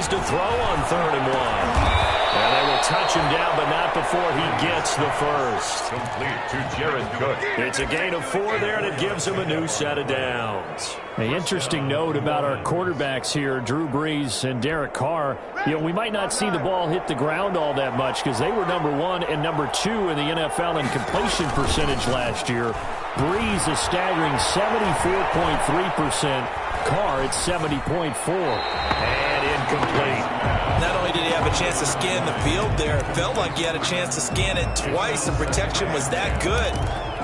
lines to throw on 3rd and 1. And they will touch him down, but not before he gets the first. Complete to Jared Cook. It's a gain of 4 there, and it gives him a new set of downs. An interesting note about our quarterbacks here, Drew Brees and Derek Carr. We might not see the ball hit the ground all that much because they were number 1 and number 2 in the NFL in completion percentage last year. Brees is staggering 74.3%. Carr at 70.4. And incomplete. Not only did he have a chance to scan the field there, it felt like he had a chance to scan it twice, and protection was that good.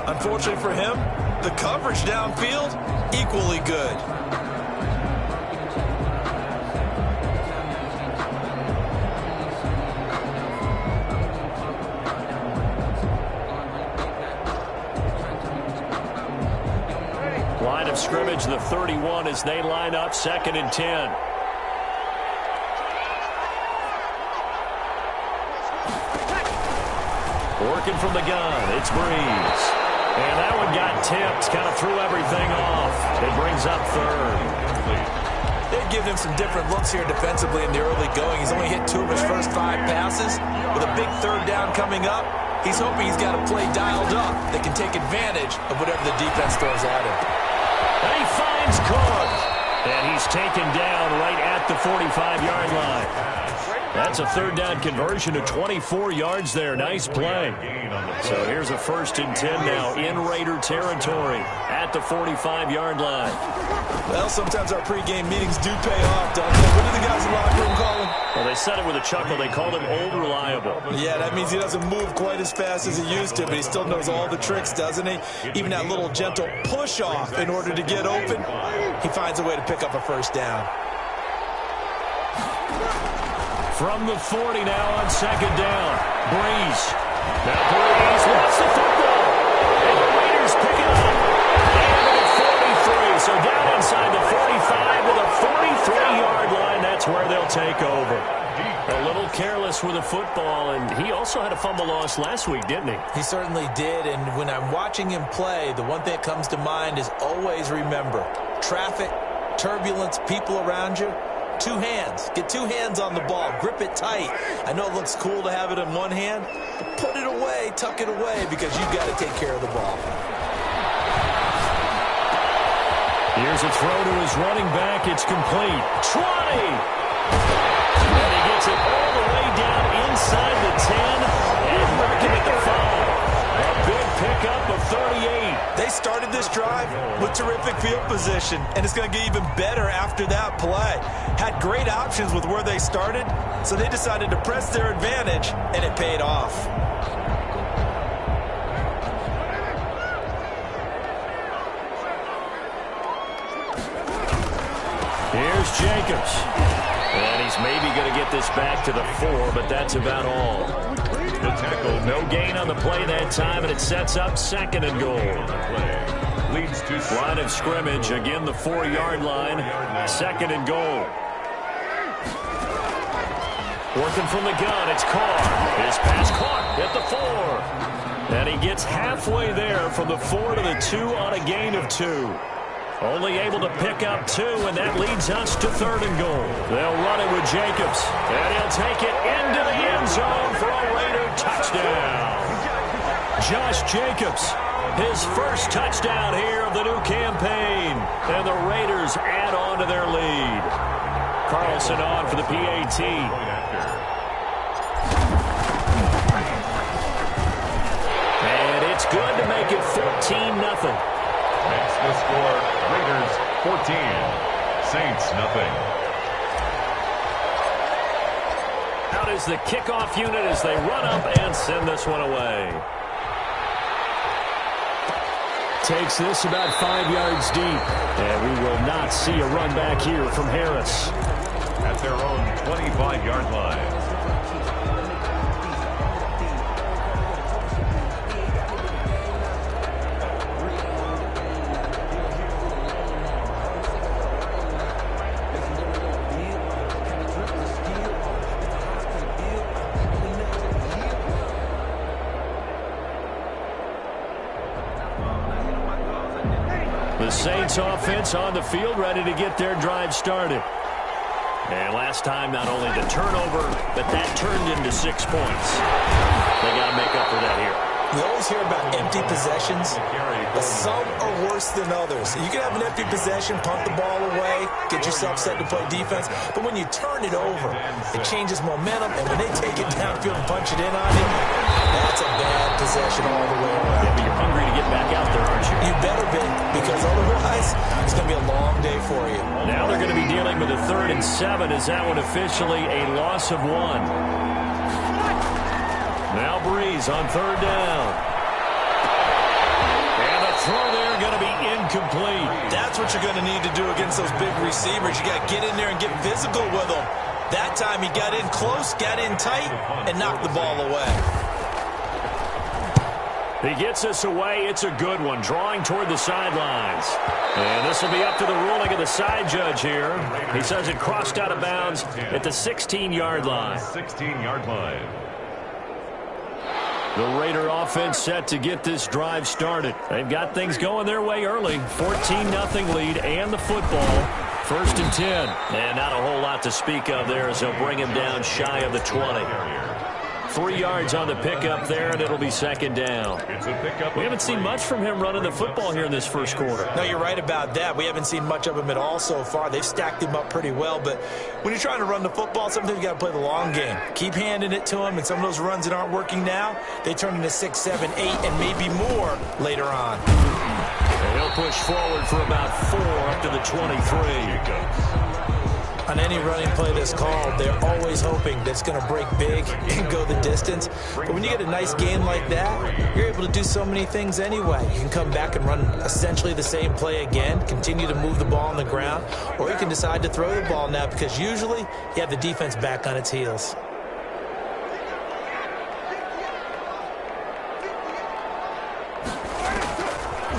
Unfortunately for him, the coverage downfield, equally good. Line of scrimmage, the 31 as they line up 2nd and 10. Working from the gun, it's Brees. And that one got tipped, kind of threw everything off. It brings up 3rd. They've given him some different looks here defensively in the early going. He's only hit 2 of his first 5 passes. With a big 3rd down coming up, he's hoping he's got a play dialed up that can take advantage of whatever the defense throws at him. And he finds Cook. And he's taken down right at the 45-yard line. That's a 3rd down conversion to 24 yards there. Nice play. So here's a 1st and 10 now in Raider territory at the 45-yard line. Well, sometimes our pregame meetings do pay off, don't they? What do the guys in the locker room call him? Well, they said it with a chuckle. They called him Old Reliable. Yeah, that means he doesn't move quite as fast as he used to, but he still knows all the tricks, doesn't he? Even that little gentle push-off in order to get open, he finds a way to pick up a 1st down. From the 40 now on 2nd down. Brees. Now Brees wants the football. And the Raiders pick it up. And at 43. So down inside the 45 to the 43-yard line. That's where they'll take over. A little careless with the football, and he also had a fumble loss last week, didn't he? He certainly did, and when I'm watching him play, the one thing that comes to mind is always remember, traffic, turbulence, people around you, 2 hands. Get 2 hands on the ball. Grip it tight. I know it looks cool to have it in one hand, but put it away, tuck it away, because you've got to take care of the ball. Here's a throw to his running back. It's complete. 20! And he gets it all the way down inside the 10 and marking at the 5. A big pickup of 38. They started this drive with terrific field position, and it's going to get even better after that play. Had great options with where they started, so they decided to press their advantage, and it paid off. Here's Jacobs. And he's maybe going to get this back to the 4, but that's about all. The tackle, no gain on the play that time, and it sets up 2nd and goal. Leads to line of scrimmage, again the 4-yard line, 2nd and goal. Working from the gun, it's Carr. His pass caught at the 4. And he gets halfway there from the 4 to the 2 on a gain of 2. Only able to pick up 2, and that leads us to 3rd and goal. They'll run it with Jacobs, and he'll take it into the end zone for a Raider touchdown. Josh Jacobs, his first touchdown here of the new campaign, and the Raiders add on to their lead. Carlson on for the PAT. And it's good to make it 14-0. Makes the score Raiders 14, Saints nothing. Out is the kickoff unit as they run up and send this one away. Takes this about 5 yards deep. And we will not see a run back here from Harris. At their own 25-yard line. The Saints offense on the field, ready to get their drive started. And last time, not only the turnover, but that turned into 6 points. They got to make up for that here. We always hear about empty possessions, but some are worse than others. You can have an empty possession, punt the ball away, get yourself set to play defense, but when you turn it over, it changes momentum, and when they take it downfield and punch it in on you, that's a bad possession all the way around. Yeah, but you're hungry to get back out there, aren't you? You better be, because otherwise, it's going to be a long day for you. Now they're going to be dealing with a 3rd and 7. Is that one officially a loss of 1? Now Breeze on 3rd down. And the throw there going to be incomplete. That's what you're going to need to do against those big receivers. You got to get in there and get physical with them. That time he got in close, got in tight, and knocked the ball away. He gets us away. It's a good one. Drawing toward the sidelines. And this will be up to the ruling of the side judge here. He says it crossed out of bounds at the 16-yard line. 16-yard line. The Raider offense set to get this drive started. They've got things going their way early. 14-0 lead and the football. 1st and 10. And not a whole lot to speak of there as they'll bring him down shy of the 20. 3 yards on the pickup there, and it'll be 2nd down. We haven't seen much from him running the football here in this 1st quarter. No, you're right about that. We haven't seen much of him at all so far. They've stacked him up pretty well, but when you're trying to run the football, sometimes you got to play the long game. Keep handing it to him, and some of those runs that aren't working now, they turn into 6, 7, 8, and maybe more later on. And he'll push forward for about 4 up to the 23. On any running play that's called, they're always hoping that it's going to break big and go the distance. But when you get a nice gain like that, you're able to do so many things anyway. You can come back and run essentially the same play again, continue to move the ball on the ground, or you can decide to throw the ball now because usually you have the defense back on its heels.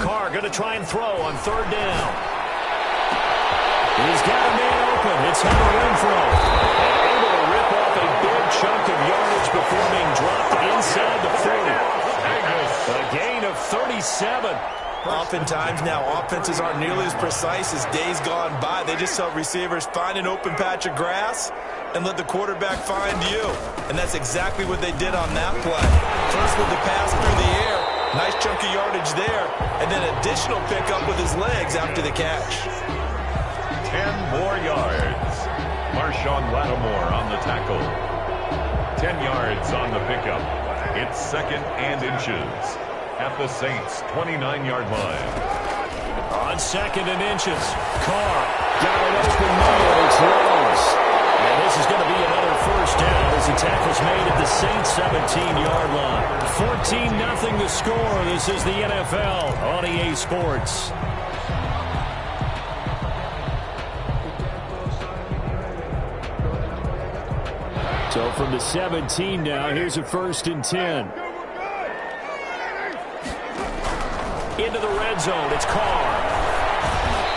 Carr going to try and throw on 3rd down. He's got a man open. It's Hunter Renfrow. And able to rip off a big chunk of yardage before being dropped inside the 40. A gain of 37. Oftentimes now, offenses aren't nearly as precise as days gone by. They just tell receivers, find an open patch of grass and let the quarterback find you. And that's exactly what they did on that play. First with the pass through the air. Nice chunk of yardage there. And then additional pickup with his legs after the catch. 10 more yards. Marshawn Lattimore on the tackle. 10 yards on the pickup. It's 2nd and inches at the Saints' 29-yard line. On 2nd and inches, Carr got an open man. It's Rose. And this is going to be another 1st down as the tackle's made at the Saints' 17-yard line. 14-0 the score. This is the NFL on EA Sports. So from the 17 now, here's a 1st and 10. Into the red zone, it's Carr.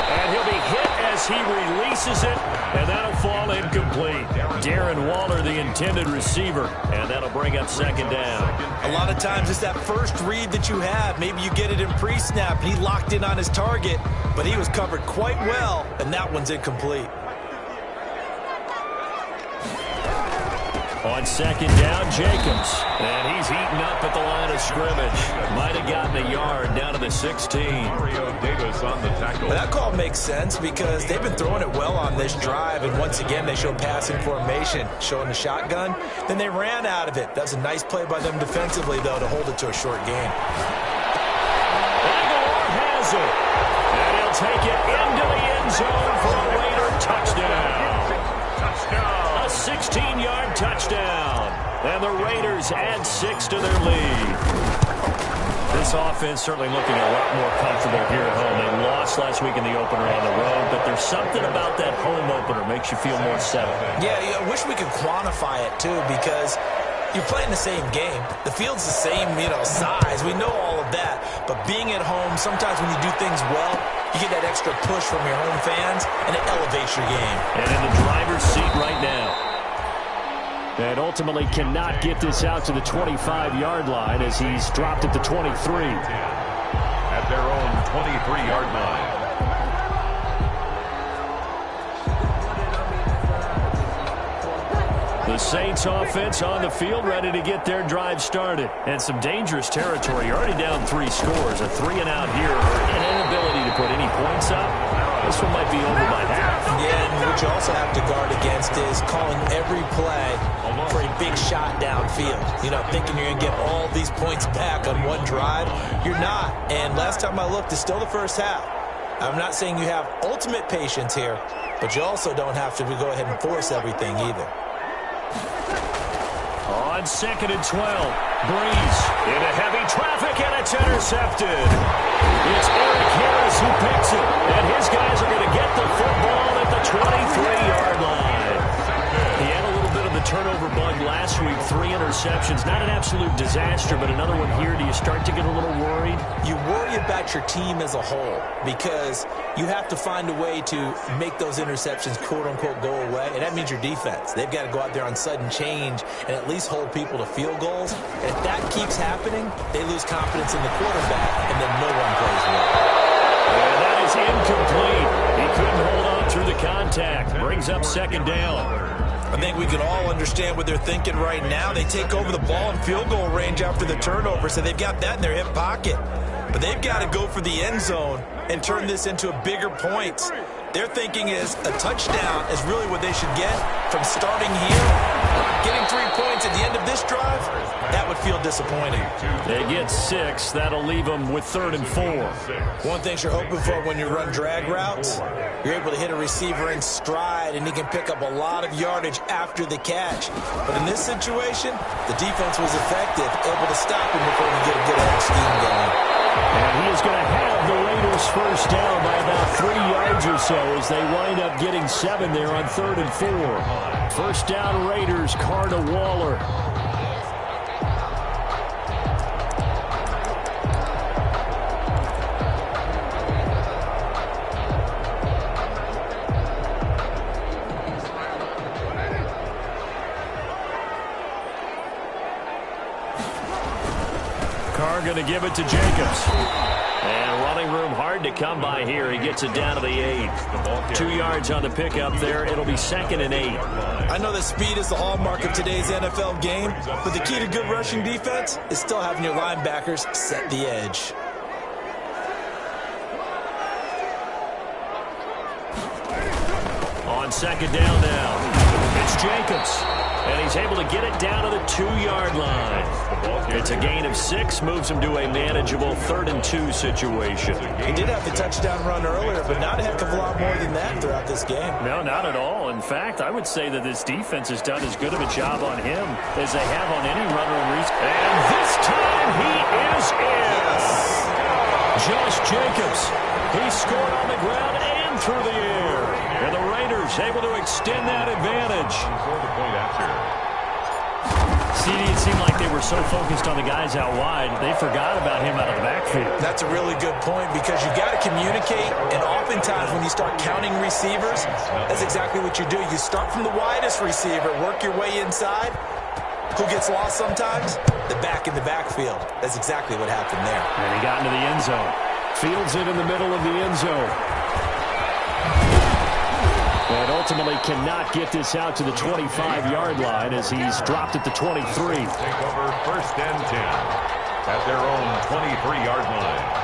And he'll be hit as he releases it, and that'll fall incomplete. Darren Waller, the intended receiver, and that'll bring up 2nd down. A lot of times it's that first read that you have. Maybe you get it in pre-snap, and he locked in on his target, but he was covered quite well, and that one's incomplete. On 2nd down, Jacobs. And he's eaten up at the line of scrimmage. Might have gotten a yard down to the 16. Mario Davis on the tackle. That call makes sense because they've been throwing it well on this drive, and once again they show passing formation, showing the shotgun. Then they ran out of it. That was a nice play by them defensively, though, to hold it to a short gain. Aguilar has it. And he'll take it into the end zone for a Raider touchdown. A 16-yard touchdown. And the Raiders add 6 to their lead. This offense certainly looking a lot more comfortable here at home. They lost last week in the opener on the road, but there's something about that home opener makes you feel more settled. Yeah, I wish we could quantify it, too, because you're playing the same game. The field's the same, size. We know all of that. But being at home, sometimes when you do things well, you get that extra push from your home fans, and it elevates your game. And in the driver's seat right now. And ultimately cannot get this out to the 25-yard line as he's dropped at the 23. At their own 23-yard line. The Saints offense on the field, ready to get their drive started. And some dangerous territory. You're already down 3 scores. A 3-and-out here, an inability to put any points up. This one might be over by half. Yeah, and what you also have to guard against is calling every play for a big shot downfield. You know, thinking you're going to get all these points back on one drive. You're not. And last time I looked, it's still the first half. I'm not saying you have ultimate patience here, but you also don't have to go ahead and force everything either. On 2nd and 12, Breeze into heavy traffic, and it's intercepted. It's Eric Harris who picks it, and his guys are going to get the football at the 23-yard line. He had a little bit of the turnover bug last week, 3 interceptions. Not an absolute disaster, but another one here. Do you start to get a little worried? You worry about your team as a whole because you have to find a way to make those interceptions, quote-unquote, go away, and that means your defense. They've got to go out there on sudden change and at least hold people to field goals. And if that keeps happening, they lose confidence in the quarterback, and then no one plays well. And that is incomplete. He couldn't hold on through the contact. Brings up 2nd down. I think we can all understand what they're thinking right now. They take over the ball in field goal range after the turnover, so they've got that in their hip pocket. But they've got to go for the end zone and turn this into a bigger points. Their thinking is a touchdown is really what they should get from starting here. Getting 3 points at the end of this drive, that would feel disappointing. They get 6. That'll leave them with 3rd and 4. One thing you're hoping for when you run drag routes, you're able to hit a receiver in stride, and he can pick up a lot of yardage after the catch. But in this situation, the defense was effective, able to stop him before he get a good head scheme going. And he is going to have the Raiders first down by about 3 yards or so as they wind up getting 7 there on 3rd and 4. First down Raiders, Carr to Waller. Carr going to give it to Jacobs. And running room hard to come by here. He gets it down to the 8. 2 yards on the pickup there. It'll be 2nd and 8. I know that speed is the hallmark of today's NFL game, but the key to good rushing defense is still having your linebackers set the edge. On 2nd down now, it's Jacobs. And he's able to get it down to the 2-yard line. It's a gain of 6, moves him to a manageable 3rd and 2 situation. He did have the touchdown run earlier, but not a heck of a lot more than that throughout this game. No, not at all. In fact, I would say that this defense has done as good of a job on him as they have on any runner in recent. And this time he is in. Josh Jacobs. He scored on the ground and through the air. And the Raiders able to extend that advantage. It seemed like they were so focused on the guys out wide, they forgot about him out of the backfield. That's a really good point because you got to communicate, and oftentimes when you start counting receivers, that's exactly what you do. You start from the widest receiver, work your way inside. Who gets lost sometimes? The back in the backfield. That's exactly what happened there. And he got into the end zone. Fields it in the middle of the end zone. And ultimately cannot get this out to the 25-yard line as he's dropped at the 23. Take over 1st and 10 at their own 23-yard line.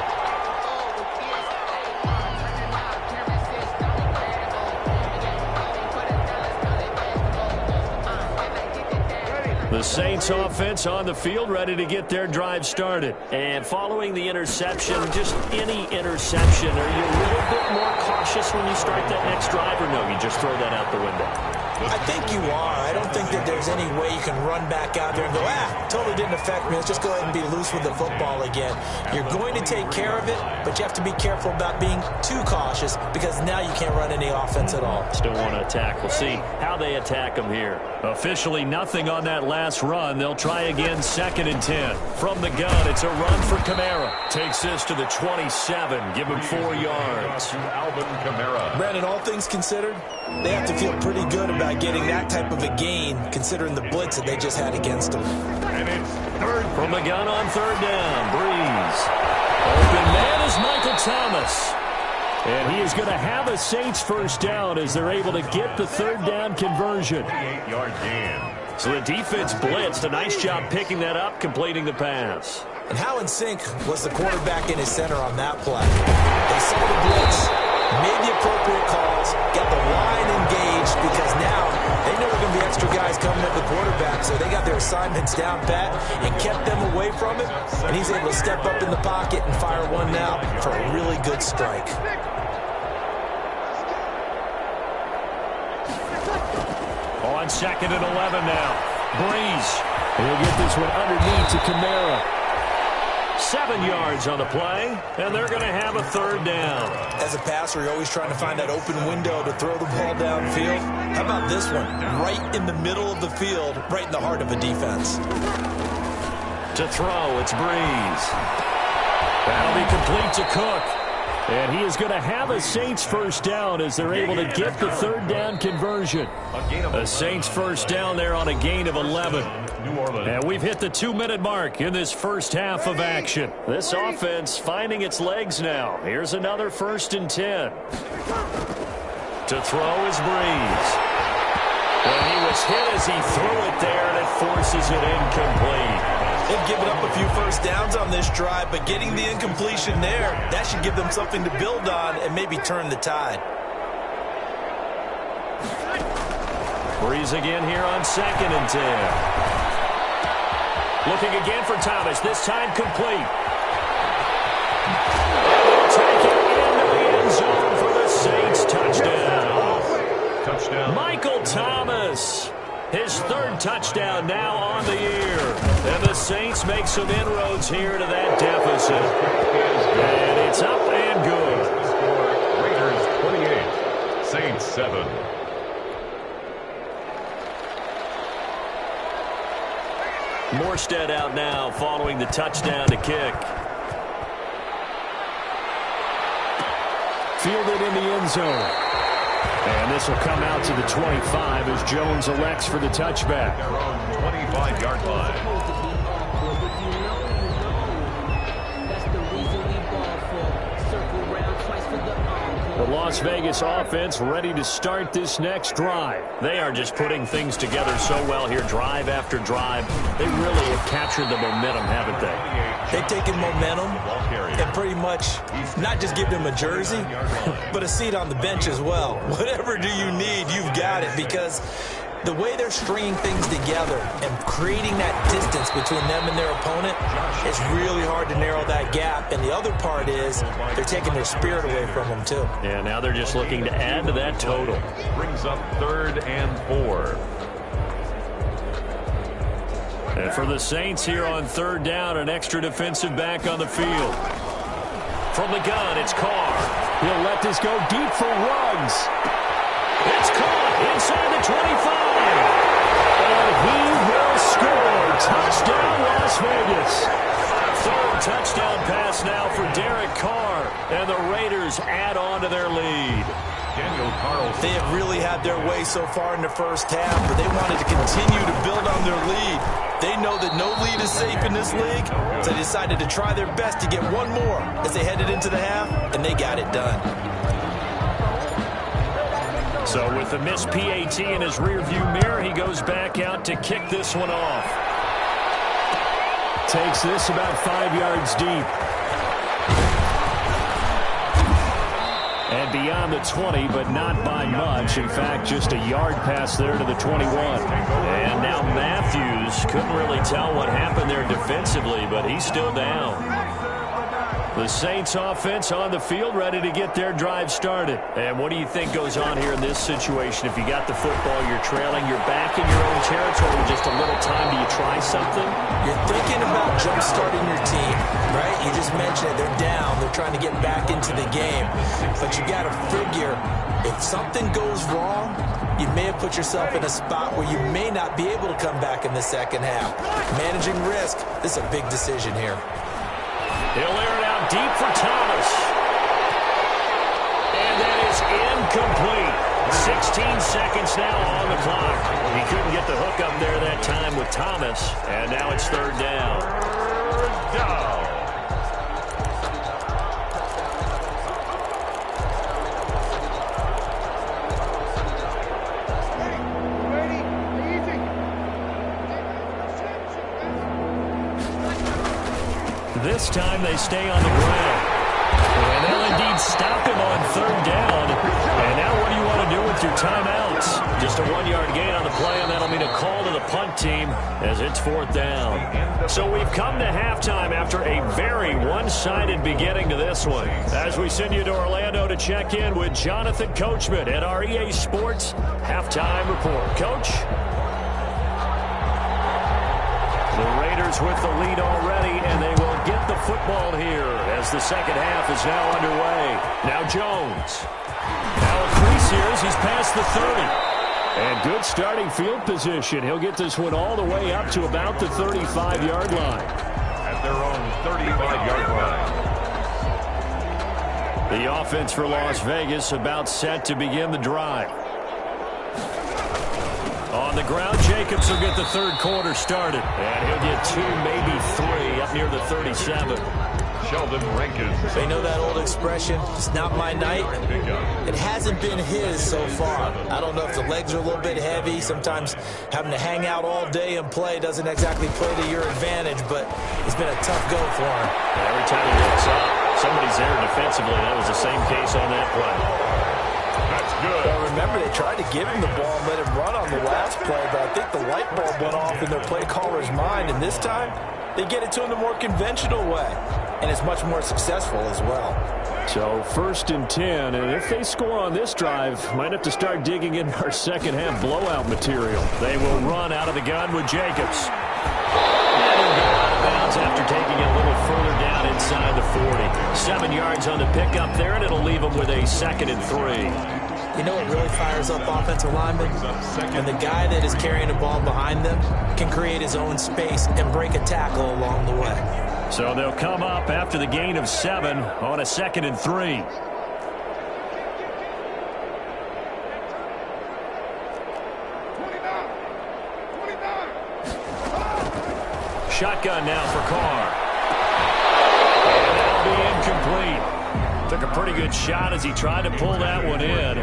The Saints offense on the field, ready to get their drive started. And following the interception, just any interception, are you a little bit more cautious when you start that next drive, or no, you just throw that out the window? I think you are. I don't think that there's any way you can run back out there and go, totally didn't affect me. Let's just go ahead and be loose with the football again. You're going to take care of it, but you have to be careful about being too cautious because now you can't run any offense at all. Still want to attack. We'll see how they attack them here. Officially nothing on that last run. They'll try again 2nd and 10. From the gun, it's a run for Kamara. Takes this to the 27. Give him 4 yards. Alvin Kamara. Brandon, all things considered, they have to feel pretty good about getting that type of a gain considering the blitz that they just had against them. And it's 3rd. From the gun on 3rd down, Breeze. Open man is Michael Thomas. And he is going to have a Saints first down as they're able to get the third down conversion. 8-yard gain. So the defense blitzed. A nice job picking that up, completing the pass. And how in sync was the quarterback in his center on that play? They saw the blitz, made the appropriate calls, got the line engaged because now they know there are going to be extra guys coming at the quarterback, so they got their assignments down pat and kept them away from him, and he's able to step up in the pocket and fire one now for a really good strike. On 2nd and 11 now. Breeze. He'll get this one underneath to Kamara. 7 yards on the play, and they're going to have a third down. As a passer, you're always trying to find that open window to throw the ball downfield. How about this one? Right in the middle of the field, right in the heart of a defense. To throw, it's Breeze. That'll be complete to Cook. And he is going to have a Saints first down as they're able to get the third down conversion. A Saints first down there on a gain of 11. And we've hit the 2-minute mark in this first half of action. This offense finding its legs now. Here's another 1st and 10. To throw is Breeze. And he was hit as he threw it there, and it forces it incomplete. They've given up a few first downs on this drive, but getting the incompletion there, that should give them something to build on and maybe turn the tide. Breeze again here on 2nd and 10. Looking again for Thomas, this time complete. Take it into the end zone for the Saints touchdown. Michael Thomas. His 3rd touchdown now on the year. And the Saints make some inroads here to that deficit. And it's up and good. Raiders 28, Saints 7. Morstead out now following the touchdown to kick. Fielded in the end zone. And this will come out to the 25 as Jones elects for the touchback. Their own 25-yard line. The Las Vegas offense ready to start this next drive. They are just putting things together so well here, drive after drive. They really have captured the momentum, haven't they? They've taken momentum and pretty much not just give them a jersey, but a seat on the bench as well. Whatever do you need, you've got it, because the way they're stringing things together and creating that distance between them and their opponent, it's really hard to narrow that gap. And the other part is they're taking their spirit away from them, too. Yeah, now they're just looking to add to that total. Brings up 3rd and 4. And for the Saints here on 3rd down, an extra defensive back on the field. From the gun, it's Carr. He'll let this go deep for Ruggs. It's caught inside the 25. And he will score. Touchdown, Las Vegas. 3rd touchdown pass now for Derek Carr. And the Raiders add on to their lead. Daniel Carlson. They have really had their way so far in the first half, but they wanted to continue to build on their lead. They know that no lead is safe in this league, so they decided to try their best to get one more as they headed into the half, and they got it done. So with the missed PAT in his rearview mirror, he goes back out to kick this one off. Takes this about 5 yards deep. And beyond the 20, but not by much. In fact, just a yard pass there to the 21. And now Matthews couldn't really tell what happened there defensively, but he's still down. The Saints offense on the field ready to get their drive started. And what do you think goes on here in this situation? If you got the football, you're trailing, you're back in your own territory with just a little time. Do you try something? You're thinking about jump-starting your team, right? You just mentioned it. They're down. They're trying to get back into the game. But you got to figure if something goes wrong, you may have put yourself in a spot where you may not be able to come back in the second half. Managing risk, this is a big decision here. He'll air it out deep for Thomas. And that is incomplete. 16 seconds now on the clock. He couldn't get the hook up there that time with Thomas. And now it's 3rd down. This time they stay on the ground. And they'll indeed stop him on third down. And now what do you want to do with your timeouts? Just a 1-yard gain on the play, and that'll mean a call to the punt team as it's fourth down. So we've come to halftime after a very one-sided beginning to this one. As we send you to Orlando to check in with Jonathan Coachman at our EA Sports Halftime Report. Coach? The Raiders with the lead already, and they will get the football here as the second half is now underway. Now Jones. Now a crease here as he's past the 30. And good starting field position. He'll get this one all the way up to about the 35-yard line. At their own 35-yard line. The offense for Las Vegas about set to begin the drive. On the ground, Jacobs will get the third quarter started. And he'll get 2, maybe 3 up near the 37. Sheldon Rankins. They know that old expression, it's not my night. It hasn't been his so far. I don't know if the legs are a little bit heavy. Sometimes having to hang out all day and play doesn't exactly play to your advantage, but it's been a tough go for him. Every time he looks up, somebody's there defensively. That was the same case on that play. That's good. Well, remember, they tried to give him the ball and let him run on the last play, but I think the light bulb went off in their play caller's mind, and this time they get it to him the more conventional way, and it's much more successful as well. So 1st and 10, and if they score on this drive, might have to start digging in our second half blowout material. They will run out of the gun with Jacobs. And he'll go out of bounds after taking it a little further down inside the 40. 7 yards on the pickup there, and it'll leave them with a 2nd and 3. You know what really fires up offensive linemen? When the guy that is carrying the ball behind them can create his own space and break a tackle along the way. So they'll come up after the gain of 7 on a 2nd and 3. Shotgun now for Carr. And that'll be incomplete. Took a pretty good shot as he tried to pull that one in.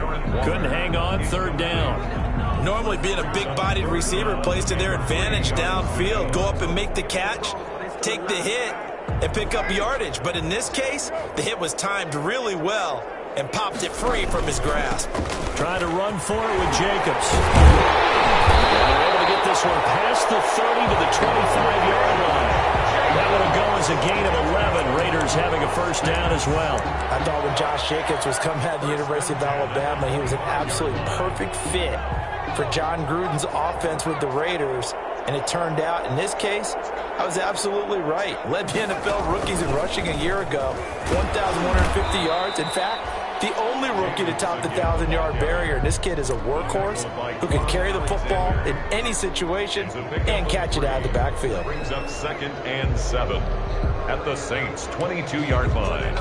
Couldn't hang on, 3rd down. Normally being a big-bodied receiver plays to their advantage downfield. Go up and make the catch, take the hit, and pick up yardage. But in this case, the hit was timed really well and popped it free from his grasp. Trying to run for it with Jacobs. And they're able to get this one past the 30 to the 25-yard line. That one will go as a gain of 11. Raiders having a 1st down as well. I thought when Josh Jacobs was coming out of the University of Alabama, he was an absolutely perfect fit for John Gruden's offense with the Raiders. And it turned out, in this case, I was absolutely right. Led the NFL rookies in rushing a year ago, 1,150 yards. In fact, the only rookie to top the 1,000-yard barrier. This kid is a workhorse who can carry the football in any situation and catch it out of the backfield. Brings up 2nd and 7 at the Saints' 22-yard line.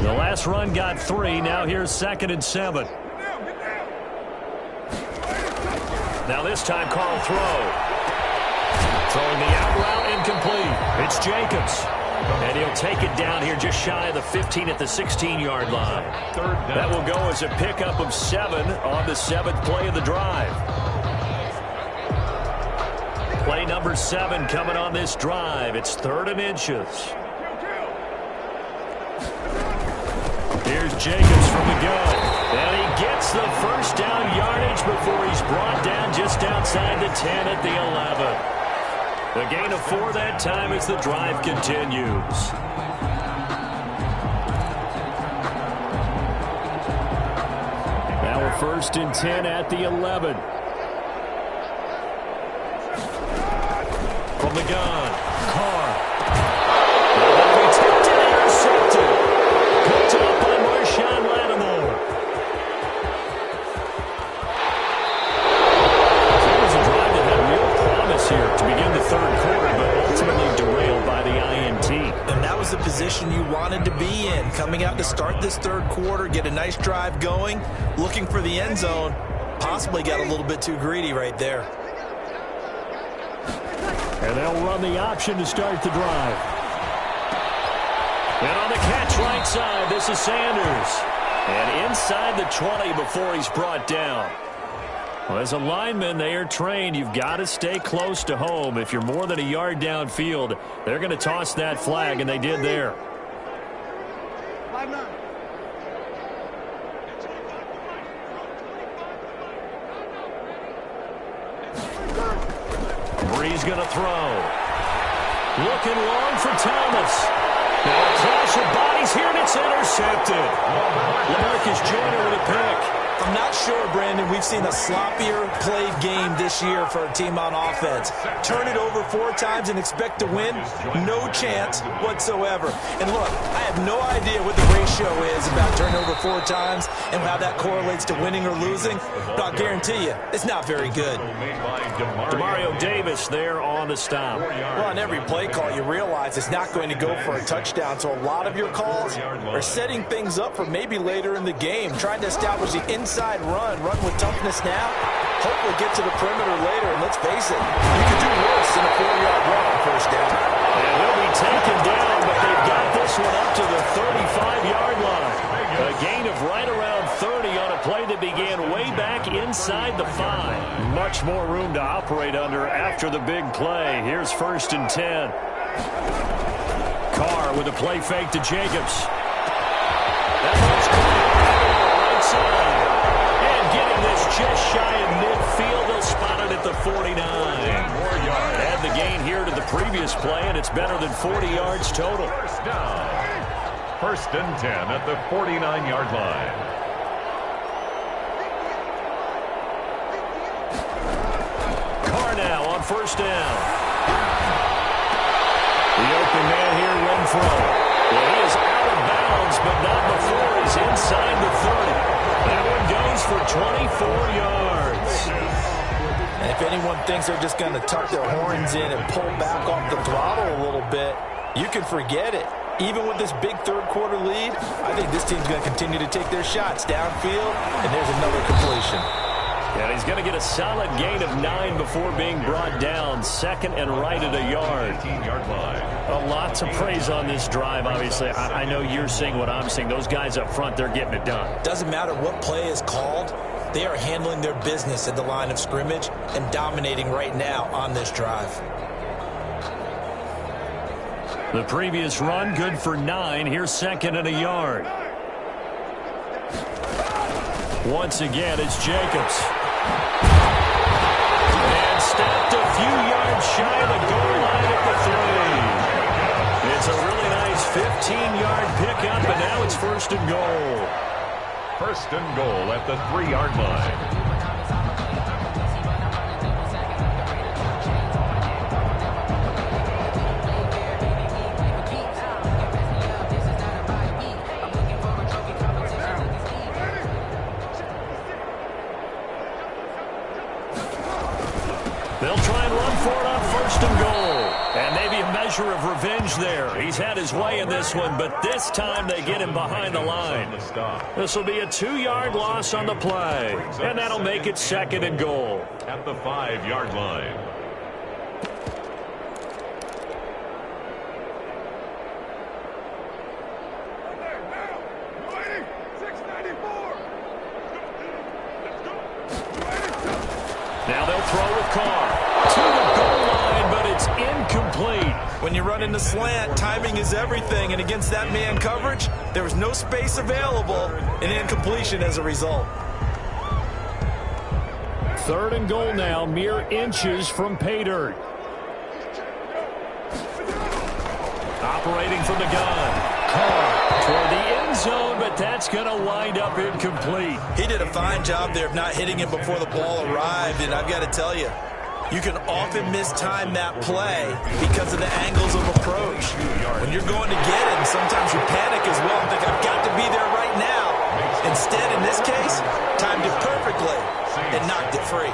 The last run got 3. Now here's 2nd and 7. Now this time Carl throw. Throwing the out route incomplete. It's Jacobs. And he'll take it down here just shy of the 15 at the 16-yard line. That will go as a pickup of 7 on the 7th play of the drive. Play number 7 coming on this drive. It's 3rd and inches. Here's Jacobs from the gun. And he gets the 1st down yardage before he's brought down just outside the 10 at the 11. The gain of 4 that time as the drive continues. Now a 1st and 10 at the 11. From the gun, Carr. That'll be tipped and intercepted. Picked up by Marshawn Lattimore. So it was a drive that had real promise here to begin the 3rd quarter, but ultimately derailed by the INT. And that was the position you wanted to be in. Coming out to start this 3rd quarter, get a nice drive going, looking for the end zone. Possibly got a little bit too greedy right there. And they'll run the option to start the drive. And on the catch right side, this is Sanders. And inside the 20 before he's brought down. Well, as a lineman, they are trained. You've got to stay close to home. If you're more than a yard downfield, they're going to toss that flag, and they did there. Brees going to throw. Looking long for Thomas. Now a clash of bodies here, and it's intercepted. LaMarcus Joyner with a pick. I'm not sure, Brandon, we've seen a sloppier played game this year for a team on offense. Turn it over 4 times and expect to win? No chance whatsoever. And look, I have no idea what the ratio is about turnover 4 times and how that correlates to winning or losing, but I'll guarantee you, it's not very good. Demario Davis there on the stop. Well, on every play call, you realize it's not going to go for a touchdown, so a lot of your calls are setting things up for maybe later in the game, trying to establish the inside run with toughness now, hopefully get to the perimeter later, and let's face it, you could do worse than a 4-yard run on first down. And they'll be taken down, but they've got this one up to the 35-yard line. A gain of right around 30 on a play that began way back inside the 5. Much more room to operate under after the big play. Here's 1st and 10. Carr with a play fake to Jacobs. That one's right side. And getting this just shy of midfield, they'll spot it at the 49. Add the gain here to the previous play, and it's better than 40 yards total. First down. 1st and 10 at the 49-yard line. Carr now on 1st down. The open man here, Renfro. Well, he is out of bounds, but not before he's inside the 30. That one goes for 24 yards. And if anyone thinks they're just going to tuck their horns in and pull back off the throttle a little bit, you can forget it. Even with this big third-quarter lead, I think this team's going to continue to take their shots downfield, and there's another completion. And he's going to get a solid gain of 9 before being brought down. 2nd and right at a yard. 18-yard line. A lot to praise on this drive, obviously. I know you're seeing what I'm seeing. Those guys up front, they're getting it done. Doesn't matter what play is called. They are handling their business at the line of scrimmage and dominating right now on this drive. The previous run, good for 9. Here's 2nd and a yard. Once again, it's Jacobs. And stopped a few yards shy of the goal line at the 3. It's a really nice 15-yard pickup, and now it's 1st and goal. 1st and goal at the 3-yard line. They'll try and run for it on 1st and goal. And maybe a measure of revenge there. He's had his way in this one, but this time they get him behind the line. This will be a 2-yard loss on the play. And that'll make it 2nd and goal. At the 5-yard line. Now they'll throw with Carr. To the goal line, but it's incomplete. When you run in the slant, timing is everything, and against that man coverage, there was no space available, and incompletion as a result. 3rd and goal now, mere inches from pay dirt. Operating from the gun. Carr toward the end zone, but that's going to wind up incomplete. He did a fine job there of not hitting him before the ball arrived, and I've got to tell you, you can often mistime that play because of the angles of approach. When you're going to get it, sometimes you panic as well and think, I've got to be there right now. Instead, in this case, timed it perfectly and knocked it free.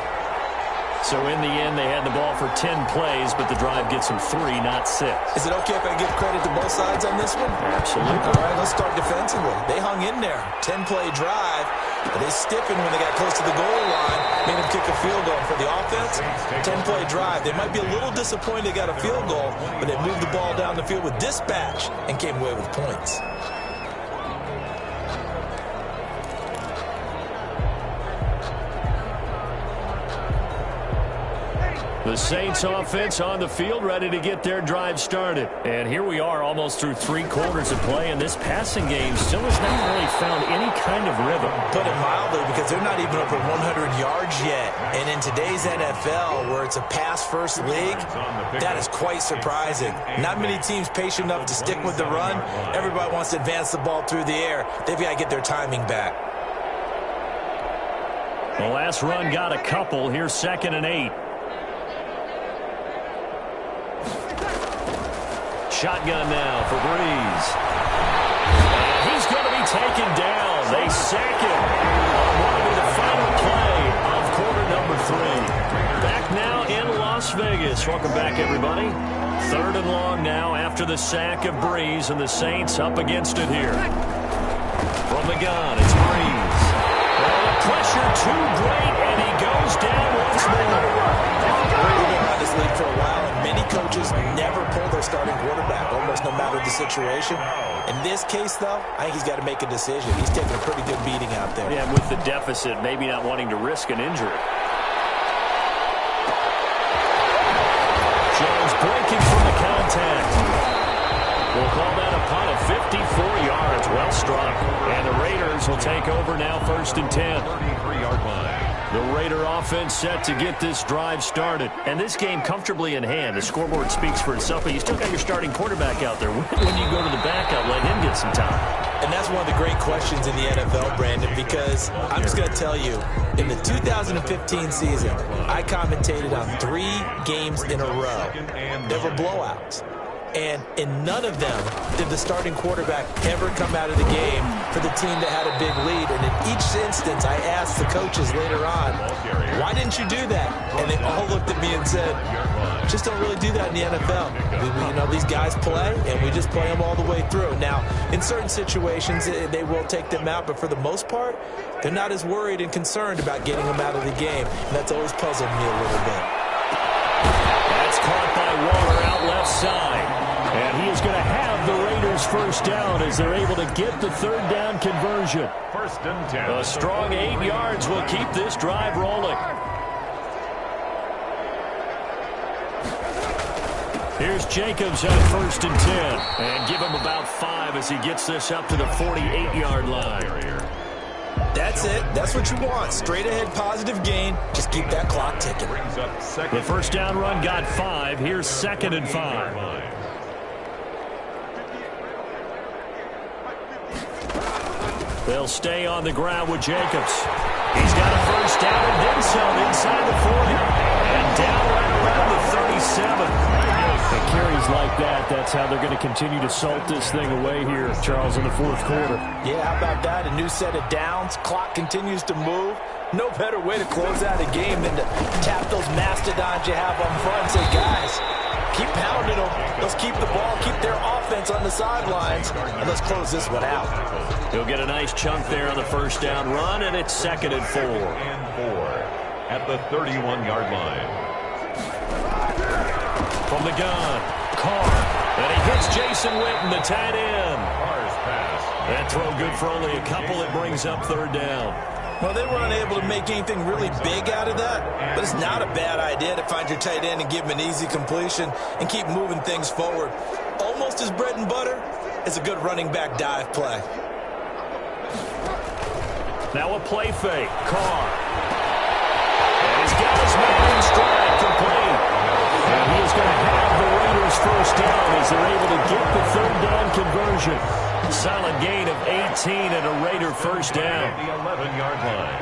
So in the end, they had the ball for 10 plays, but the drive gets them 3, not 6. Is it okay if I give credit to both sides on this one? Absolutely. All right, let's start defensively. They hung in there. 10-play drive, but they stiffened when they got close to the goal line, made them kick a field goal. For the offense, 10-play drive. They might be a little disappointed they got a field goal, but they moved the ball down the field with dispatch and came away with points. The Saints offense on the field, ready to get their drive started. And here we are almost through 3 quarters of play, and this passing game still has not really found any kind of rhythm. Put it mildly, because they're not even over 100 yards yet. And in today's NFL, where it's a pass-first league, that is quite surprising. Not many teams patient enough to stick with the run. Everybody wants to advance the ball through the air. They've got to get their timing back. The last run got a couple. Here's 2nd and 8. Shotgun now for Breeze. And he's going to be taken down. They sack him on what will be the final play of quarter number 3. Back now in Las Vegas. Welcome back, everybody. 3rd and long now after the sack of Breeze, and the Saints up against it here. From the gun, it's Breeze. Well, the pressure too great, and he goes down once more. We've been on this league for a while, and many coaches never pull their starting quarterback, almost no matter the situation. In this case, though, I think he's got to make a decision. He's taking a pretty good beating out there. Yeah, with the deficit, maybe not wanting to risk an injury. Jones breaking from the contact. We'll call that a punt of 54 yards. Well struck. And the Raiders will take over now, 1st and 10. 33-yard line. The Raider offense set to get this drive started. And this game comfortably in hand. The scoreboard speaks for itself, but you still got your starting quarterback out there. When you go to the backup, let him get some time. And that's one of the great questions in the NFL, Brandon, because I'm just going to tell you, in the 2015 season, I commentated on 3 games in a row. There were blowouts. And in none of them did the starting quarterback ever come out of the game for the team that had a big lead. And in each instance, I asked the coaches later on, why didn't you do that? And they all looked at me and said, just don't really do that in the NFL. These guys play, and we just play them all the way through. Now, in certain situations, they will take them out, but for the most part, they're not as worried and concerned about getting them out of the game. And that's always puzzled me a little bit. That's caught by Waller out left side. And he is going to have the Raiders first down as they're able to get the 3rd down conversion. 1st and 10. A strong 8 yards will keep this drive rolling. Here's Jacobs at 1st and 10. And give him about 5 as he gets this up to the 48-yard line. That's it. That's what you want. Straight ahead positive gain. Just keep that clock ticking. The first down run got 5. Here's 2nd and 5. They'll stay on the ground with Jacobs. He's got a first down and then some inside the 40. And down right around the 37. And carries like that, that's how they're going to continue to salt this thing away here, Charles, in the 4th quarter. Yeah, how about that? A new set of downs. Clock continues to move. No better way to close out a game than to tap those mastodons you have on front and say, guys, keep pounding them. Let's keep the ball, keep their offense on the sidelines, and let's close this one out. He'll get a nice chunk there on the first down run, and it's 2nd and 4. At the 31-yard line. From the gun, Carr. And he hits Jason Witten, the tight end. Carr's pass. That throw good for only a couple. It brings up 3rd down. Well, they were unable to make anything really big out of that, but it's not a bad idea to find your tight end and give him an easy completion and keep moving things forward. Almost as bread and butter as a good running back dive play. Now a play fake. Carr. And he's got his man in stride complete. And he is going to have the Raiders first down as they're able to get the 3rd down conversion. Solid gain of 18 and a Raider first down. The 11-yard line.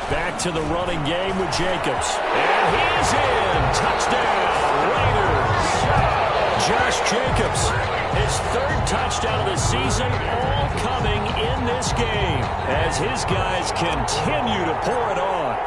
Back to the running game with Jacobs. And he's in. Touchdown, Raiders. Josh Jacobs, his 3rd touchdown of the season, all coming in this game as his guys continue to pour it on.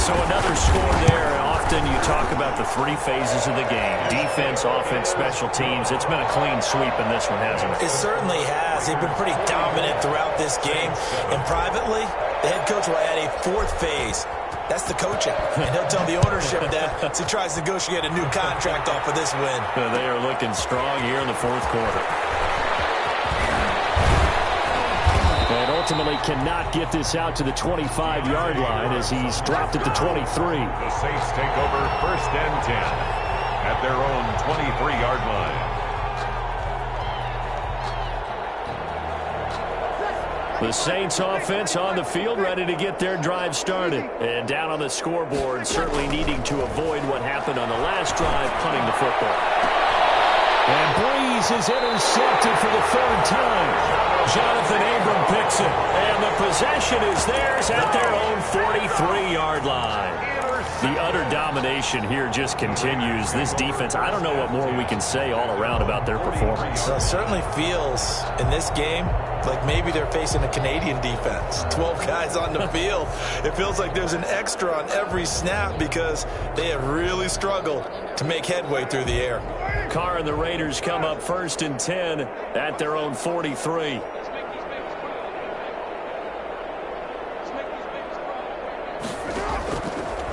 So another score there. Often you talk about the 3 phases of the game. Defense, offense, special teams. It's been a clean sweep in this one, hasn't it? It certainly has. They've been pretty dominant throughout this game. And privately, the head coach will add a 4th phase. That's the coaching. And he'll tell the ownership that as he tries to negotiate a new contract off of this win. They are looking strong here in the 4th quarter. And ultimately cannot get this out to the 25-yard line as he's dropped at the 23. The Saints take over 1st and 10 at their own 23-yard line. The Saints offense on the field, ready to get their drive started. And down on the scoreboard, certainly needing to avoid what happened on the last drive, punting the football. And Breeze is intercepted for the 3rd time. Jonathan Abram picks it. And the possession is theirs at their own 43-yard line. The utter domination here just continues. This defense, I don't know what more we can say all around about their performance. Well, it certainly feels in this game like maybe they're facing a Canadian defense. 12 guys on the field. It feels like there's an extra on every snap because they have really struggled to make headway through the air. Carr and the Raiders come up 1st and 10 at their own 43.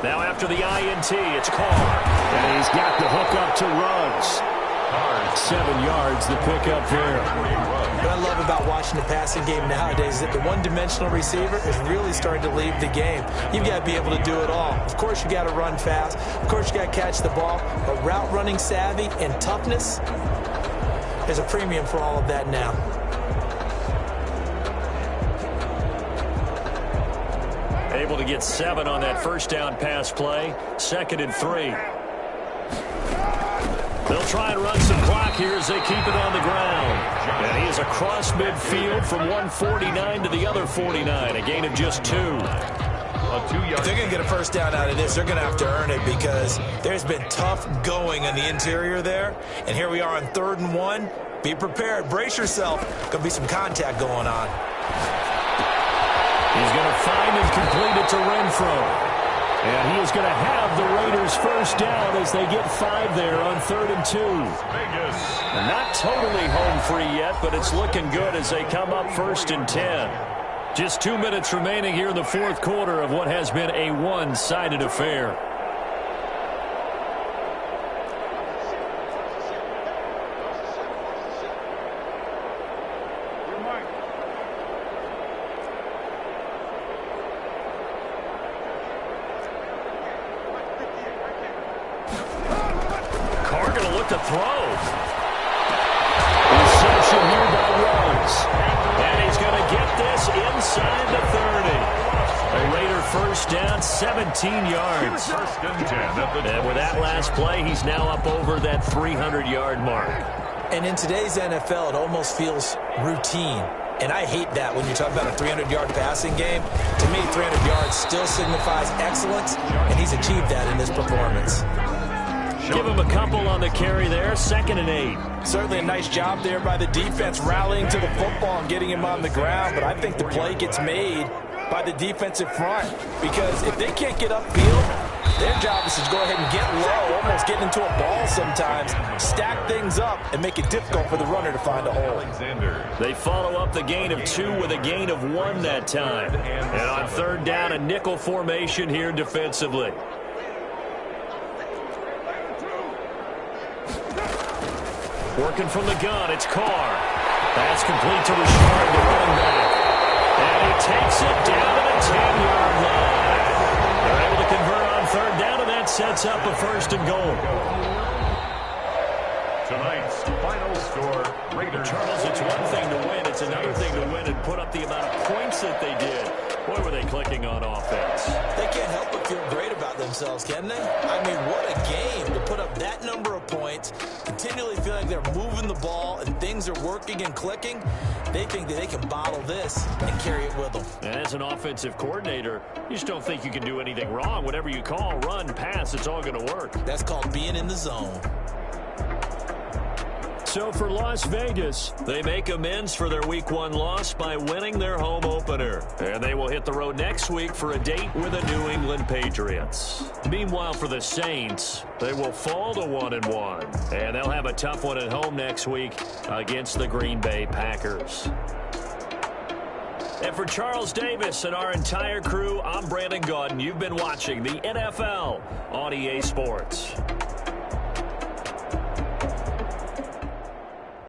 Now after the INT, it's Carr. And he's got the hook up to Ruggs. 7 yards, the pickup there. What I love about watching the passing game nowadays is that the one-dimensional receiver is really starting to leave the game. You've got to be able to do it all. Of course, you got to run fast. Of course, you got to catch the ball. But route running savvy and toughness, there's a premium for all of that now. Able to get 7 on that 1st down pass play. 2nd and 3. They'll try and run some clock here as they keep it on the ground. And he is across midfield from 149 to the other 49. A gain of just 2. If they're going to get a 1st down out of this, they're going to have to earn it because there's been tough going on the interior there. And here we are on 3rd and 1. Be prepared. Brace yourself. Going to be some contact going on. He's going to find and complete it to Renfro. And he is going to have the Raiders 1st down as they get 5 there on 3rd and 2. And not totally home free yet, but it's looking good as they come up 1st and 10. Just 2 minutes remaining here in the 4th quarter of what has been a one-sided affair. To throw. Reception here by Ruggs. And he's going to get this inside the 30. A Raider 1st down, 17 yards. 1st and 10 at the and with that last play, he's now up over that 300-yard mark. And in today's NFL, it almost feels routine. And I hate that when you talk about a 300-yard passing game. To me, 300 yards still signifies excellence, and he's achieved that in this performance. Give him a couple on the carry there, 2nd and 8. Certainly a nice job there by the defense rallying to the football and getting him on the ground, but I think the play gets made by the defensive front because if they can't get upfield, their job is to go ahead and get low, almost get into a ball sometimes, stack things up, and make it difficult for the runner to find a hole. They follow up the gain of 2 with a gain of 1 that time. And on 3rd down, a nickel formation here defensively. Working from the gun, it's Carr. Pass complete to Richard, the running back. And he takes it down to the 10-yard line. They're able to convert on 3rd down, and that sets up a 1st and goal. Tonight's final score, Raiders. Charles, it's one thing to win. It's another thing to win and put up the amount of points that they did. Boy, were they clicking on offense. They can't help but feel great about themselves, can they? I mean, what a game to put up that number of points, continually feeling like they're moving the ball and things are working and clicking. They think that they can bottle this and carry it with them. And as an offensive coordinator, you just don't think you can do anything wrong. Whatever you call, run, pass, it's all going to work. That's called being in the zone. So for Las Vegas, they make amends for their Week 1 loss by winning their home opener. And they will hit the road next week for a date with the New England Patriots. Meanwhile, for the Saints, they will fall to 1-1. And they'll have a tough one at home next week against the Green Bay Packers. And for Charles Davis and our entire crew, I'm Brandon Gaudin. You've been watching the NFL on EA Sports.